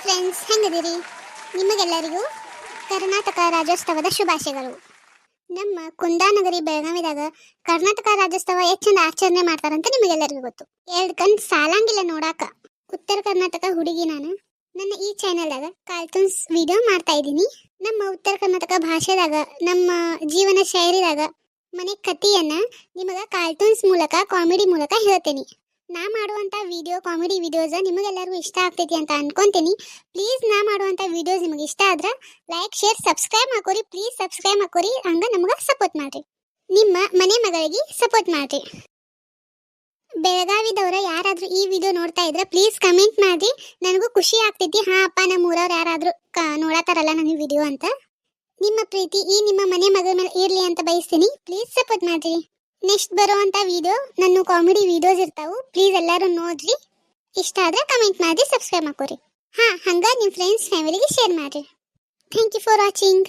Friends, ಹೆಂಗದಿರಿ? ನಿಮಗೆಲ್ಲರಿಗೂ ಕರ್ನಾಟಕ ರಾಜ್ಯೋತ್ಸವದ ಶುಭಾಶಯಗಳು. ನಮ್ಮ ಕುಂದಾನಗರಿ ಬೆಳಗಾವಿದಾಗ ಕರ್ನಾಟಕ ರಾಜ್ಯೋತ್ಸವ ಎಷ್ಟು ಚಂದ ಆಚರಣೆ ಮಾಡ್ತಾರಂತ ನಿಮಗೆಲ್ಲರಿಗೂ ಗೊತ್ತು. 2 ಕಣ್ ಸಾಲಂಗಿಲ್ಲ ನೋಡಾಕ. ಉತ್ತರ ಕರ್ನಾಟಕ ಹುಡುಗಿ ನಾನು. ನನ್ನ ಈ ಚಾನೆಲ್ದಾಗ ಕಾರ್ಟೂನ್ಸ್ ವಿಡಿಯೋ ಮಾಡ್ತಾ ಇದ್ದೀನಿ. ನಮ್ಮ ಉತ್ತರ ಕರ್ನಾಟಕ ಭಾಷೆದಾಗ, ನಮ್ಮ ಜೀವನ ಶೈಲಿದಾಗ ಮನೆ ಕಥೆಯನ್ನ ನಿಮಗ ಕಾರ್ಟೂನ್ಸ್ ಮೂಲಕ, ಕಾಮಿಡಿ ಮೂಲಕ ಹೇಳ್ತೇನೆ. ನಾ ಮಾಡುವಂತ ವಿಡಿಯೋ, ಕಾಮಿಡಿ ವಿಡಿಯೋಸ್ ನಿಮಗೆಲ್ಲರಿಗೂ ಇಷ್ಟ ಆಗ್ತೈತಿ ಅಂತ ಅನ್ಕೊಂತೀನಿ. ಪ್ಲೀಸ್ ನಾ ಮಾಡುವಂತ ವಿಡಿಯೋಸ್ ನಿಮಗೆ ಇಷ್ಟ ಆದ್ರೆ ಲೈಕ್, ಶೇರ್, ಸಬ್ಸ್ಕ್ರೈಬ್ ಮಾಡ್ಕೊರಿ. ಪ್ಲೀಸ್ ಸಬ್ಸ್ಕ್ರೈಬ್ ಮಾಡ್ಕೊರಿ, ಹಂಗ ನಮಗ ಸಪೋರ್ಟ್ ಮಾಡ್ರಿ. ನಿಮ್ಮ ಮನೆ ಮಗಳಿಗೆ ಸಪೋರ್ಟ್ ಮಾಡ್ರಿ. ಬೆಳಗಾವಿದವ್ರ ಯಾರಾದ್ರೂ ಈ ವಿಡಿಯೋ ನೋಡ್ತಾ ಇದ್ರೆ ಪ್ಲೀಸ್ ಕಮೆಂಟ್ ಮಾಡ್ರಿ. ನನಗೂ ಖುಷಿ ಆಗ್ತೈತಿ. ಹಾ ಅಪ್ಪ, ನಮ್ಮ ಊರವ್ರು ಯಾರಾದ್ರೂ ನೋಡತಾರಲ್ಲ ನನ್ನ ವಿಡಿಯೋ ಅಂತ. ನಿಮ್ಮ ಪ್ರೀತಿ ಈ ನಿಮ್ಮ ಮನೆ ಮಗಳ ಮೇಲೆ ಇರ್ಲಿ ಅಂತ ಬಯಸ್ತೀನಿ. ಪ್ಲೀಸ್ ಸಪೋರ್ಟ್ ಮಾಡ್ರಿ. ನೆಕ್ಸ್ಟ್ ಬರುವಂತ ವಿಡಿಯೋ ನನ್ನ ಕಾಮಿಡಿ ವಿಡಿಯೋಸ್ ಇರ್ತಾವು. ಪ್ಲೀಸ್ ಎಲ್ಲರೂ ನೋಡ್ರಿ. ಇಷ್ಟ ಆದ್ರೆ ಕಮೆಂಟ್ ಮಾಡಿ, ಸಬ್ಸ್ಕ್ರೈಬ್ ಮಾಡ್ಕೊರಿ. ಹಂಗ ನಿಮ್ಮ ಫ್ರೆಂಡ್ಸ್, ಫ್ಯಾಮಿಲಿಗೆ ಶೇರ್ ಮಾಡ್ರಿ. Thank you for watching.